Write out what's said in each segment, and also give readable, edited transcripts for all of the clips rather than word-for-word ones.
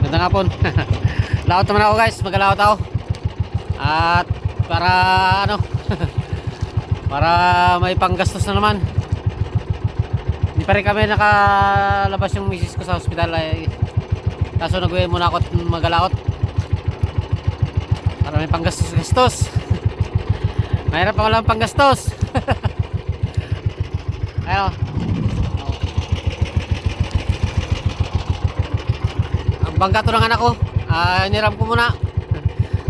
Magandang hapon. Laot naman ako guys, magalawat ako. At para ano para may panggastos na naman. Hindi pa rin kami nakalabas yung misis ko sa hospital ay, kaso nag-uwi muna ako at magalawat para may panggastos. Mahirap pa walang panggastos. Ayo. Ang bangka to ng anak ko, niram ko muna.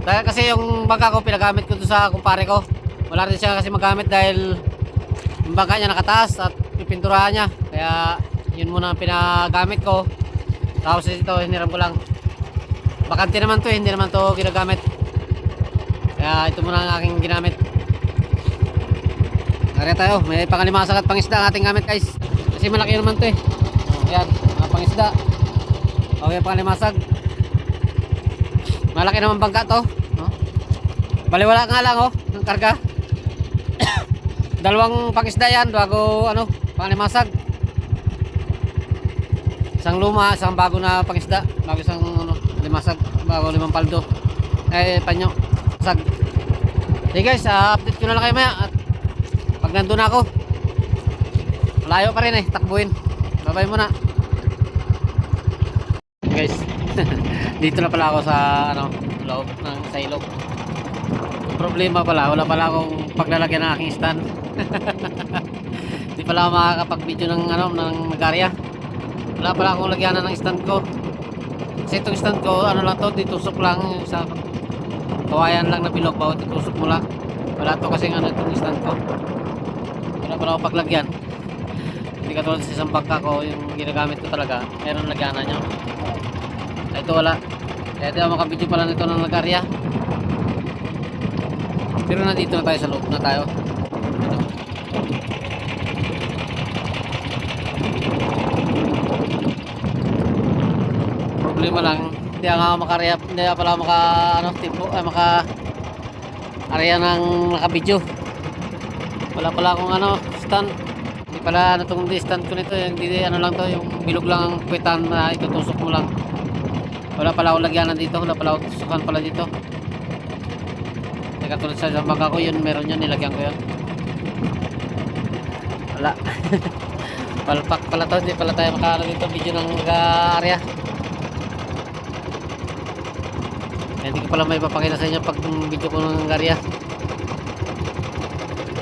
Dahil kasi yung bangka ko pinagamit ko to sa kumpare ko. Wala rin siya kasi magamit dahil yung bangka niya nakataas at pipinturahan niya. Kaya yun muna ang pinagamit ko. Tapos ito hiniram ko lang. Bakante naman to, hindi naman to ginagamit. Kaya ito muna ang aking ginamit. Kaya tayo, may pangalimasag at pangisda ang ating gamit guys. Kasi malaki naman to eh. Yan, mga pangisda. Okay, pangalimasag. Malaki naman bangka to. Baliwala nga lang ng karga. Dalawang pangisda yan bago pangalimasag. Isang luma, isang bago na pangisda. Bago isang limasag, bago 5 paldo. Panyo. Sag. Hey guys, update ko na lang kayo maya. At pag nandun ako, malayo pa rin takbuhin. Babay muna guys. Dito na pala ako sa loob ng sa ilog. Problema pala, wala pala akong paglalagyan ng aking stand. Hindi pala ako makakapag-video ng ng nagarya. Wala pala akong lagyanan ng stand ko. Kasi itong stand ko, lang to, titusok lang sa kawayan lang na bilog, bawat titusok mo lang. Wala to kasi itong stand ko. Wala pala akong paglagyan. Hindi katulad sa isang bangka ko, yung ginagamit ko talaga, meron lagyanan niya. Ito wala. Kaya di ako makabidyo pala nito ng nagarya. Pero nandito na tayo sa loob na tayo. Problema lang, hindi ako makarya, hindi ako pala maka-area ng nakabidyo. Wala pala akong stand. Hindi pala itong stand ko nito, hindi lang to, yung bilog lang ang kwitan na itutusok mo lang. Wala pala akong lagyanan dito, wala pala akong tusukan pala dito. Katulad sa bangka ko yun, meron yun, nilagyan ko yun. Wala. Palpak pala to, hindi pala tayo makaano dito video ng area. Hindi ko pala may papakita sa inyo pag video ko ng area.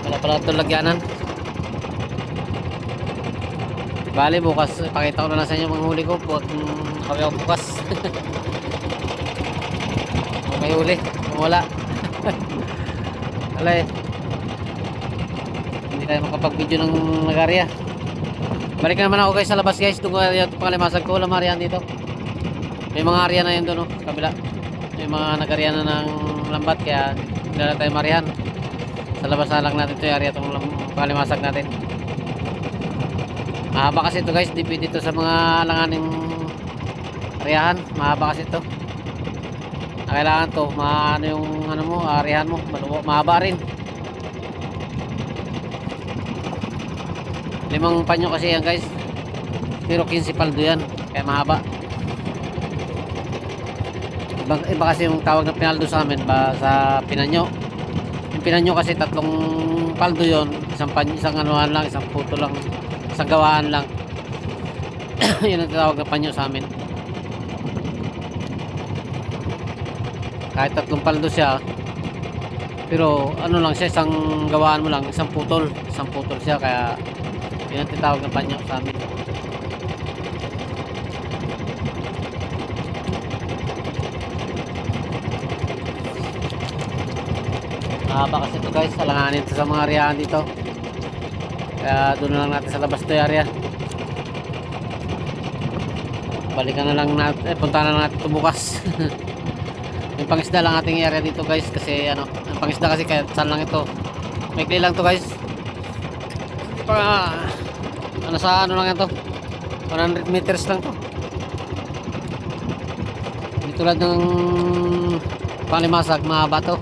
Wala pala ito lagyanan. Bali bukas pakita ko na lang sa inyo mga huli ko pag kami ako bukas. May huli kung wala. Wala hindi tayo makapag-video ng nagarya. Balik naman ako guys sa labas guys. Doon ko yung pangalimasag ko. Wala marihan dito. May mga area na yun doon kabila. May mga nagarya na ng lambat. Kaya hindi na tayo marihan. Sa labas na lang natin ito yung area itong pangalimasag natin. Mahaba kasi ito guys. Dipid dito sa mga langaning areahan. Mahaba kasi ito. Kailangan to yung areahan mo mahaba rin. 5 panyo kasi yan guys, pero 15 paldo yan kaya mahaba. Iba kasi yung tawag na pinaldo sa amin sa pinanyo. Yung pinanyo kasi 3 paldo yon, isang anuhan lang, isang puto lang, isang gawaan lang. Yun ang tawag na panyo sa amin. Kahit 3 paldo siya, pero lang siya, isang gawaan mo lang, isang putol siya, kaya yun ang tinatawag ng panyo sa amin. Mahaba kasi ito guys, alanganin ito sa mga areahan dito, kaya doon na lang natin sa labas ito yung area. Balikan na lang natin, punta na natin ito bukas. Yung pangisda lang ating area dito guys, kasi ang pangisda kasi kahit saan lang ito, maikli lang to guys. Sa lang ito, 100 meters lang to. Hindi tulad ng pangalimasag, mahaba to.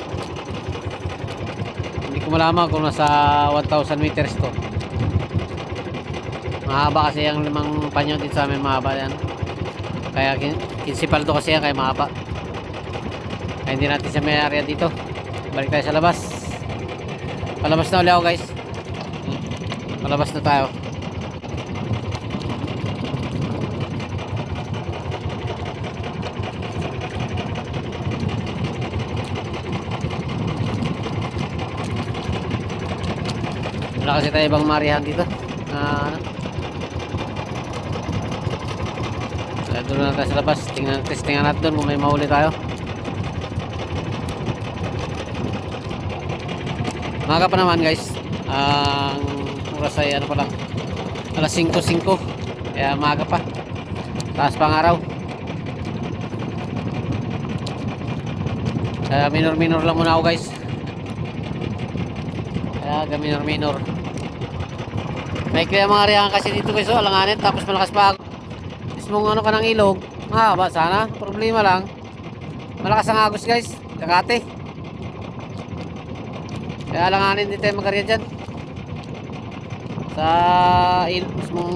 Hindi ko malaman kung nasa 1,000 meters to. Mahaba kasi ang 5 panyo dito sa amin, mahaba yan. Kaya 15 paldo kasi yan, kaya mahaba. Kaya hindi natin sa may area dito. Balik tayo sa labas. Palabas na ulit ako guys. Palabas na tayo. Wala kasi tayo ibang marihan dito. Doon na tayo sa labas. Testingan natin doon kung may mahuli tayo. Maga pa naman guys. Ang oras ay ano pa lang, alas 5:05. Kaya maga pa. Taas pang araw. Kaya minor lang muna ako guys. Kaya minor. May kaya mga riyan kasi dito guys, oh, alanganin. Tapos malakas pa mismong ano ka ng ilog. Mahaba sana. Problema lang, malakas ang agos guys. Kakate. Kaya alanganin din tayo mag-area dyan sa mismong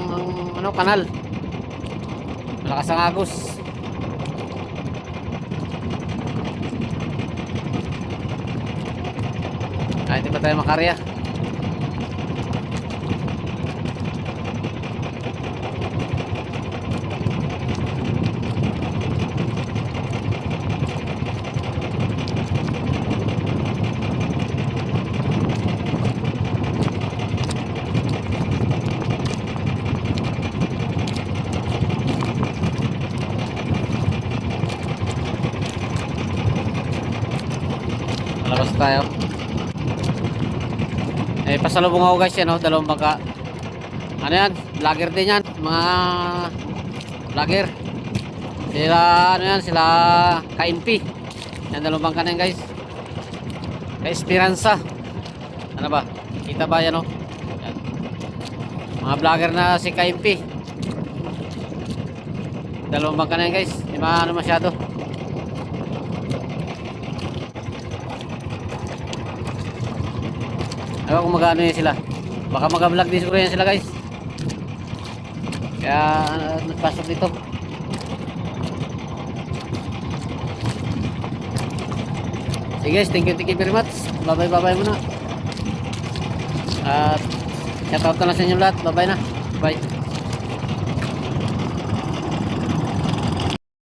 ano, kanal. Malakas ang agos. Ay, hindi pa tayo makarya. Labas tayo. Pasalubong ako guys yan, oh, dalawang bangka. Ano yan, vlogger din yan, mga vlogger. Sila ano yan, sila KNP. Yan, dalawang bangka na yan guys. Kay Esperanza. Ano ba, kita ba yan, oh? Yan. Mga vlogger na si KNP. Dalawang bangka na yan guys, di ba ano masyado. Ewan kung magano yan sila. Baka mag-vlog din siguro yan sila guys. Kaya nagpasok dito. Sige guys, thank you very much. Bye bye muna. At shout out na lang sa inyo lahat. Bye bye na. Bye.